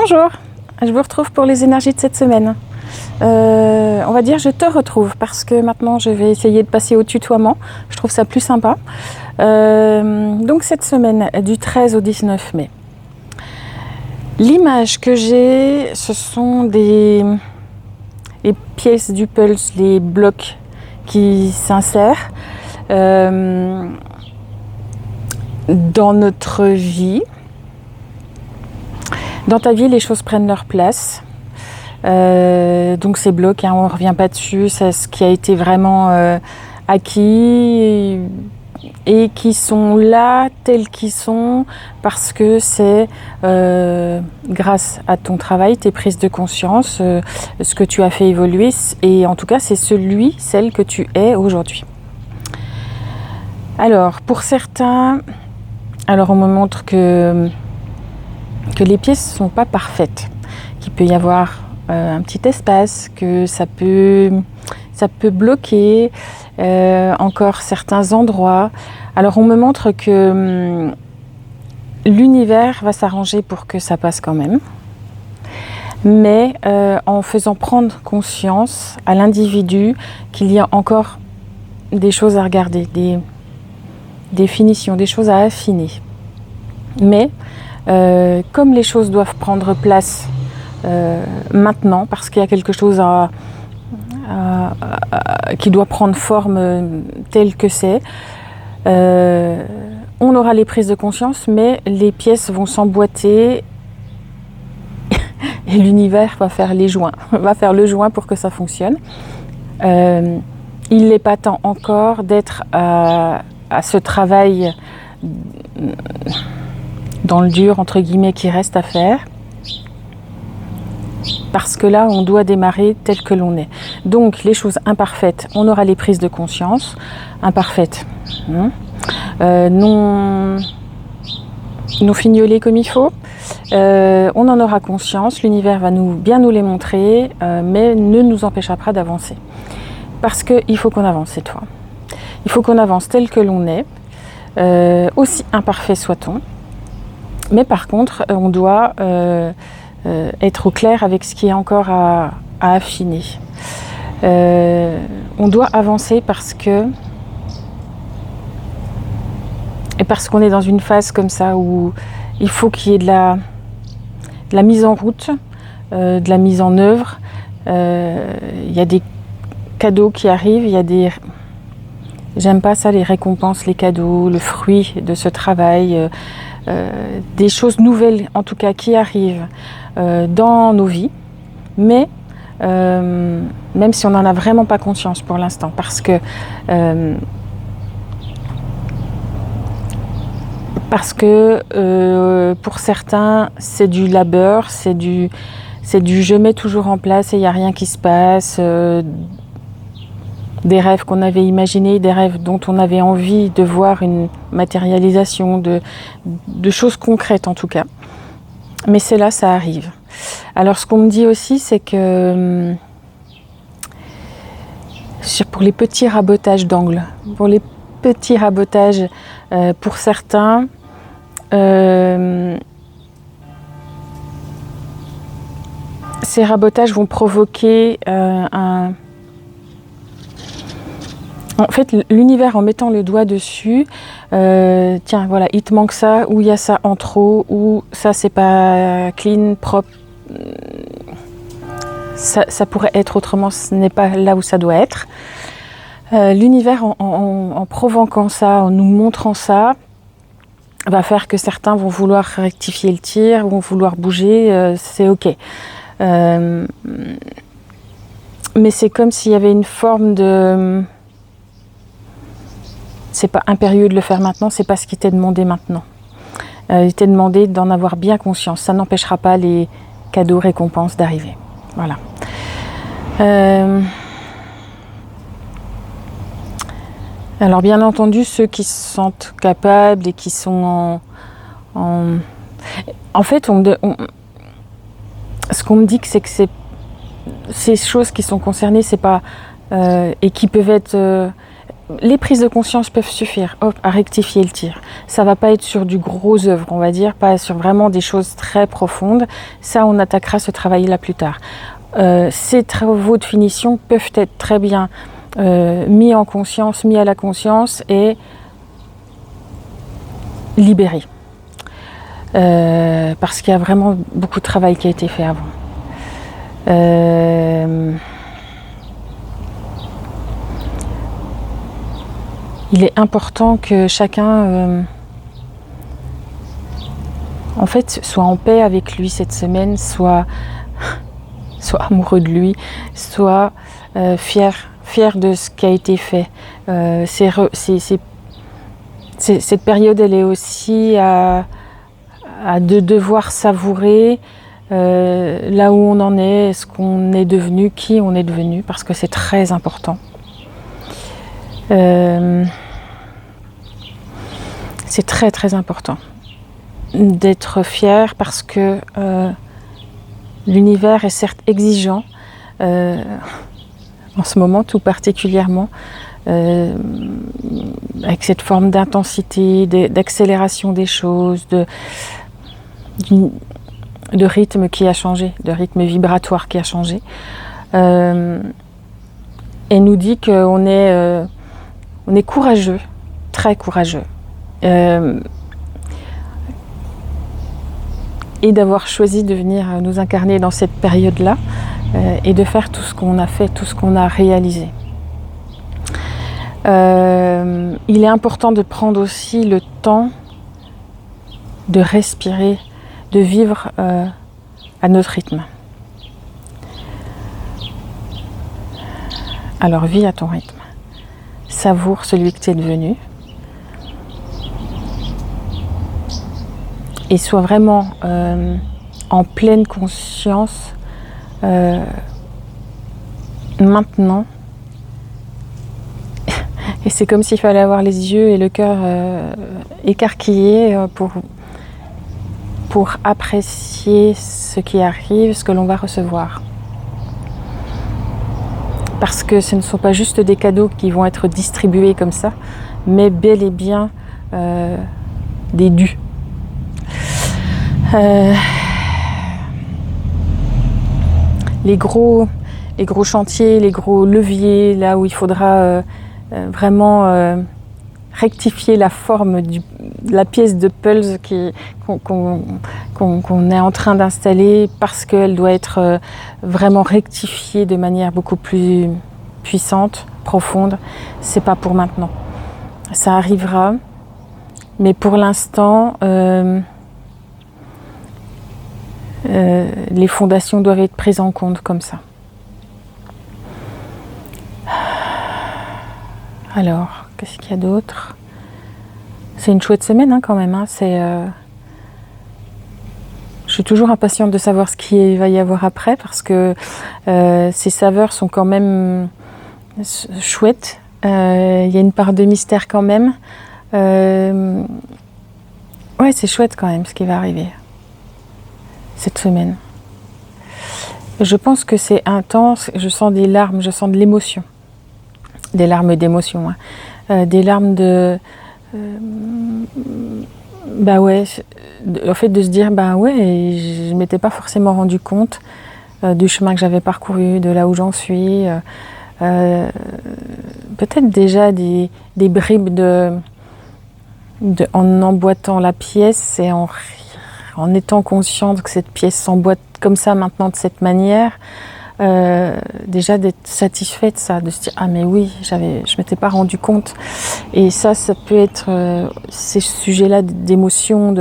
Bonjour, je vous retrouve pour les énergies de cette semaine. On va dire je te retrouve parce que maintenant je vais essayer de passer au tutoiement, je trouve ça plus sympa. Donc cette semaine du 13 au 19 mai. L'image que j'ai, ce sont les pièces du pulse, les blocs qui s'insèrent dans notre vie. Dans ta vie, les choses prennent leur place. Donc ces blocs, on ne revient pas dessus, c'est ce qui a été vraiment acquis et qui sont là tels qu'ils sont parce que c'est grâce à ton travail, tes prises de conscience, ce que tu as fait évoluer et en tout cas c'est celle que tu es aujourd'hui. Alors pour certains, on me montre que les pièces ne sont pas parfaites, qu'il peut y avoir un petit espace, que ça peut bloquer encore certains endroits. Alors on me montre que l'univers va s'arranger pour que ça passe quand même, mais en faisant prendre conscience à l'individu qu'il y a encore des choses à regarder, des définitions, des choses à affiner. Mais comme les choses doivent prendre place maintenant, parce qu'il y a quelque chose qui doit prendre forme telle que c'est, on aura les prises de conscience, mais les pièces vont s'emboîter et l'univers va faire le joint pour que ça fonctionne. Il n'est pas temps encore d'être à ce travail dans le dur, entre guillemets, qui reste à faire. Parce que là, on doit démarrer tel que l'on est. Donc, les choses imparfaites, on aura les prises de conscience. Imparfaites, non fignolées comme il faut. On en aura conscience, l'univers va bien nous les montrer, mais ne nous empêchera pas d'avancer. Parce qu'il faut qu'on avance cette fois. Il faut qu'on avance tel que l'on est, aussi imparfait soit-on. Mais par contre, on doit être au clair avec ce qui est encore à affiner. On doit avancer parce qu'on est dans une phase comme ça où il faut qu'il y ait de la mise en route, de la mise en œuvre. Il y a des cadeaux qui arrivent, il y a des... J'aime pas ça, les récompenses, les cadeaux, le fruit de ce travail, des choses nouvelles en tout cas qui arrivent dans nos vies, mais même si on n'en a vraiment pas conscience pour l'instant, parce que pour certains c'est du labeur, c'est du je mets toujours en place et il n'y a rien qui se passe, des rêves qu'on avait imaginés, des rêves dont on avait envie de voir une matérialisation, de choses concrètes en tout cas. Mais c'est là, ça arrive. Alors ce qu'on me dit aussi, c'est que pour les petits rabotages d'angles, pour certains, ces rabotages vont provoquer En fait, l'univers, en mettant le doigt dessus, tiens, voilà, il te manque ça, ou il y a ça en trop, ou ça, c'est pas clean, propre. Ça pourrait être autrement, ce n'est pas là où ça doit être. L'univers, en provoquant ça, en nous montrant ça, va faire que certains vont vouloir rectifier le tir, vont vouloir bouger, c'est ok. Mais c'est comme s'il y avait une forme de... C'est pas impérieux de le faire maintenant, c'est pas ce qui t'est demandé maintenant. Il t'est demandé d'en avoir bien conscience. Ça n'empêchera pas les cadeaux, récompenses d'arriver. Voilà. Alors bien entendu, ceux qui se sentent capables et qui sont en fait, ce qu'on me dit, c'est que ces choses qui sont concernées, c'est pas et qui peuvent être les prises de conscience peuvent suffire à rectifier le tir. Ça va pas être sur du gros œuvre, on va dire, pas sur vraiment des choses très profondes. Ça, on attaquera ce travail-là plus tard. Ces travaux de finition peuvent être très bien mis en conscience, mis à la conscience et libérés. Parce qu'il y a vraiment beaucoup de travail qui a été fait avant. Il est important que chacun en fait soit en paix avec lui cette semaine, soit amoureux de lui, soit fier de ce qui a été fait. Cette période, elle est aussi à de devoir savourer là où on en est, ce qu'on est devenu, qui on est devenu, parce que c'est très important. C'est très très important d'être fier parce que l'univers est certes exigeant, en ce moment tout particulièrement, avec cette forme d'intensité, d'accélération des choses, de rythme qui a changé, de rythme vibratoire qui a changé, et nous dit qu'on est courageux, très courageux, et d'avoir choisi de venir nous incarner dans cette période-là et de faire tout ce qu'on a fait, tout ce qu'on a réalisé. Il est important de prendre aussi le temps de respirer, de vivre à notre rythme. Alors vis à ton rythme. Savoure celui que tu es devenu. Et sois vraiment en pleine conscience maintenant. Et c'est comme s'il fallait avoir les yeux et le cœur écarquillés pour apprécier ce qui arrive, ce que l'on va recevoir. Parce que ce ne sont pas juste des cadeaux qui vont être distribués comme ça, mais bel et bien des dus. Les gros chantiers, les gros leviers, là où il faudra vraiment rectifier la forme de la pièce de puzzle qu'on est en train d'installer parce qu'elle doit être vraiment rectifiée de manière beaucoup plus puissante, profonde. C'est pas pour maintenant. Ça arrivera, mais pour l'instant, les fondations doivent être prises en compte comme ça. Alors, qu'est-ce qu'il y a d'autre ? C'est une chouette semaine quand même. Je suis toujours impatiente de savoir ce qu'il va y avoir après parce que ces saveurs sont quand même chouettes. Il y a une part de mystère quand même. Ouais, c'est chouette quand même ce qui va arriver cette semaine. Je pense que c'est intense. Je sens des larmes, je sens de l'émotion. Des larmes d'émotion, des larmes de en fait de se dire je m'étais pas forcément rendu compte du chemin que j'avais parcouru, de là où j'en suis, peut-être déjà des bribes en emboîtant la pièce et en étant consciente que cette pièce s'emboîte comme ça maintenant de cette manière. Déjà d'être satisfait de ça, de se dire ah mais oui, je m'étais pas rendu compte. Et ça peut être ces sujets-là d'émotion,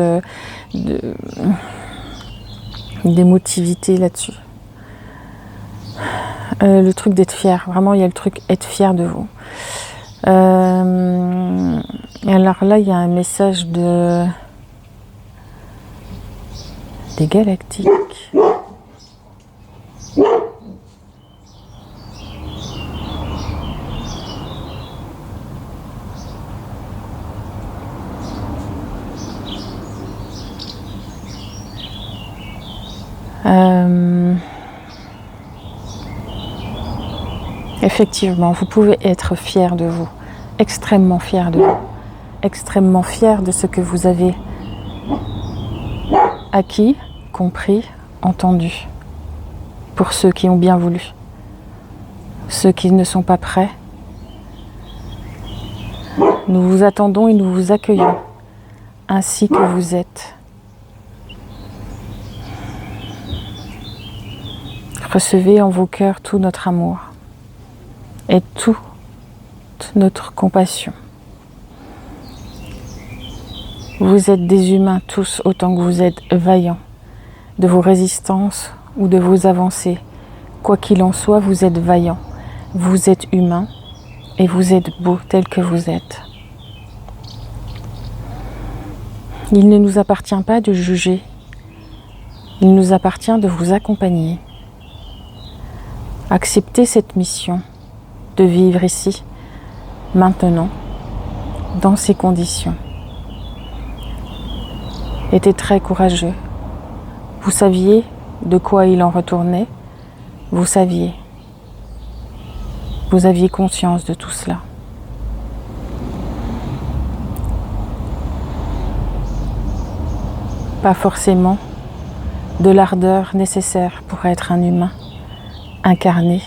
d'émotivité là-dessus. Le truc d'être fier, vraiment il y a le truc être fier de vous. Et alors là il y a un message des galactiques. Effectivement, vous pouvez être fier de vous. extrêmement fière de vous, extrêmement fière de ce que vous avez acquis, compris, entendu. Pour ceux qui ont bien voulu. Ceux qui ne sont pas prêts, nous vous attendons et nous vous accueillons ainsi que vous êtes. Recevez en vos cœurs tout notre amour et toute notre compassion. Vous êtes des humains tous autant que vous êtes vaillants, de vos résistances ou de vos avancées. Quoi qu'il en soit, vous êtes vaillants, vous êtes humains et vous êtes beaux tels que vous êtes. Il ne nous appartient pas de juger, il nous appartient de vous accompagner. Acceptez cette mission de vivre ici, maintenant, dans ces conditions. Était très courageux. Vous saviez de quoi il en retournait, vous saviez. Vous aviez conscience de tout cela. Pas forcément de l'ardeur nécessaire pour être un humain incarné.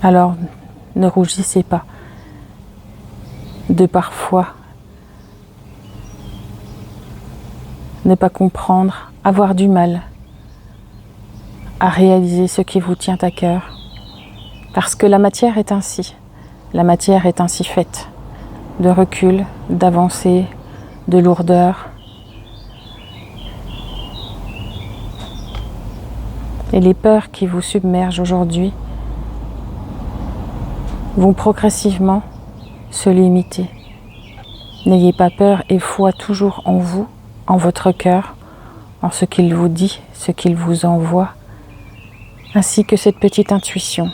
Alors ne rougissez pas de parfois ne pas comprendre, avoir du mal à réaliser ce qui vous tient à cœur. Parce que la matière est ainsi. La matière est ainsi faite. De recul, d'avancée, de lourdeur. Et les peurs qui vous submergent aujourd'hui vont progressivement se limiter. N'ayez pas peur et foi toujours en vous, en votre cœur, en ce qu'il vous dit, ce qu'il vous envoie, ainsi que cette petite intuition,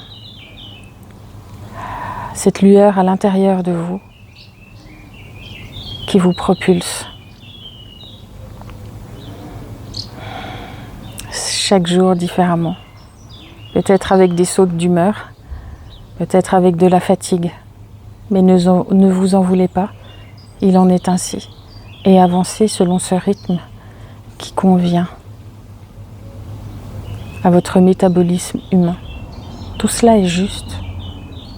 cette lueur à l'intérieur de vous qui vous propulse. Chaque jour différemment, peut-être avec des sautes d'humeur, peut-être avec de la fatigue, mais ne vous en voulez pas, il en est ainsi, et avancez selon ce rythme qui convient à votre métabolisme humain. Tout cela est juste,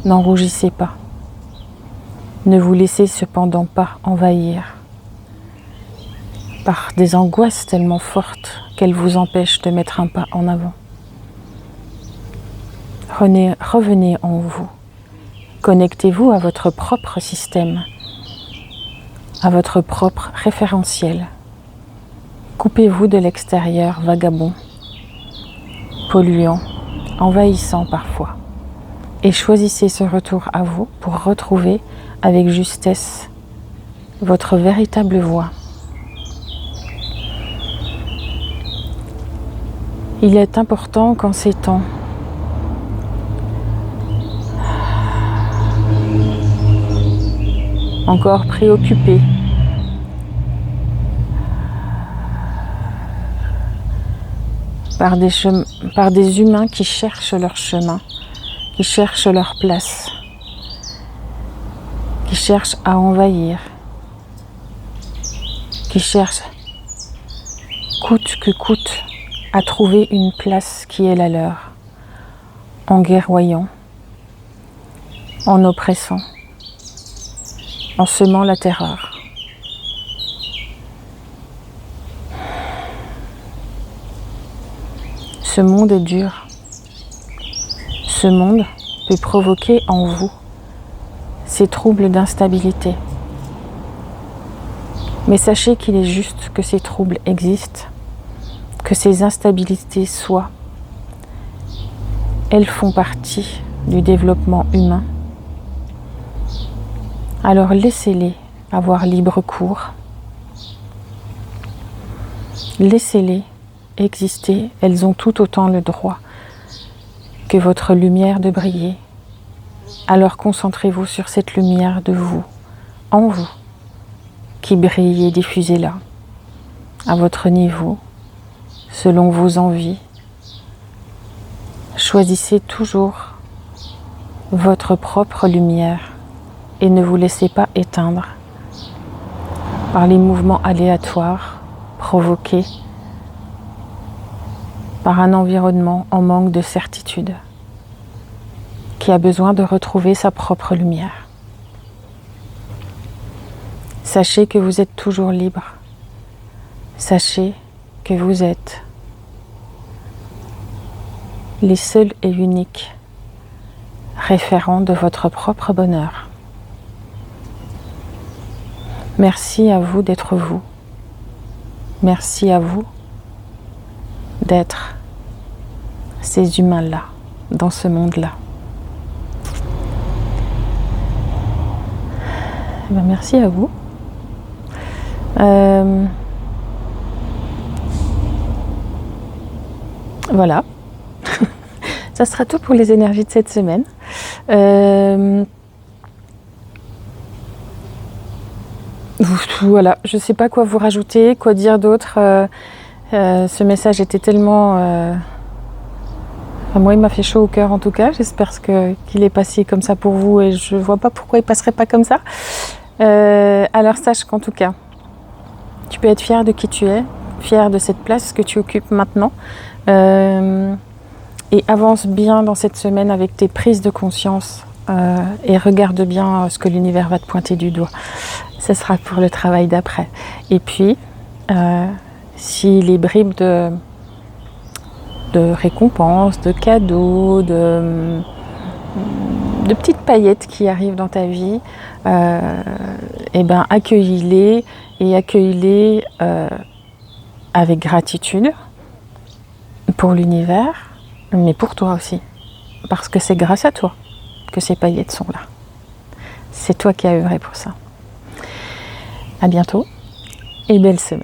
n'en rougissez pas, ne vous laissez cependant pas envahir par des angoisses tellement fortes qu'elles vous empêchent de mettre un pas en avant. Revenez en vous, connectez-vous à votre propre système, à votre propre référentiel. Coupez-vous de l'extérieur vagabond, polluant, envahissant parfois, et choisissez ce retour à vous pour retrouver avec justesse votre véritable voie. Il est important qu'en ces temps encore préoccupés par des humains qui cherchent leur chemin, qui cherchent leur place, qui cherchent à envahir, qui cherchent coûte que coûte à trouver une place qui est la leur, en guerroyant, en oppressant, en semant la terreur. Ce monde est dur. Ce monde peut provoquer en vous ces troubles d'instabilité. Mais sachez qu'il est juste que ces troubles existent, que ces instabilités soient. Elles font partie du développement humain. Alors laissez-les avoir libre cours. Laissez-les exister. Elles ont tout autant le droit que votre lumière de briller. Alors concentrez-vous sur cette lumière de vous, en vous, qui brille et diffusez-la à votre niveau, selon vos envies. Choisissez toujours votre propre lumière et ne vous laissez pas éteindre par les mouvements aléatoires provoqués par un environnement en manque de certitude qui a besoin de retrouver sa propre lumière. Sachez que vous êtes toujours libre. Sachez que vous êtes les seuls et uniques référents de votre propre bonheur. Merci à vous d'être vous. Merci à vous d'être ces humains-là, dans ce monde-là. Eh bien, merci à vous. Voilà. Ça sera tout pour les énergies de cette semaine. Voilà, je ne sais pas quoi vous rajouter, quoi dire d'autre. Ce message était tellement... moi, il m'a fait chaud au cœur en tout cas. J'espère qu'il est passé comme ça pour vous et je ne vois pas pourquoi il ne passerait pas comme ça. Alors sache qu'en tout cas, tu peux être fier de qui tu es, fier de cette place que tu occupes maintenant. Et avance bien dans cette semaine avec tes prises de conscience et regarde bien ce que l'univers va te pointer du doigt. Ce sera pour le travail d'après. Et puis, si les bribes de récompenses, de cadeaux, de petites paillettes qui arrivent dans ta vie, accueille-les et accueille-les avec gratitude pour l'univers, mais pour toi aussi. Parce que c'est grâce à toi que ces paillettes sont là. C'est toi qui as œuvré pour ça. À bientôt et belle semaine.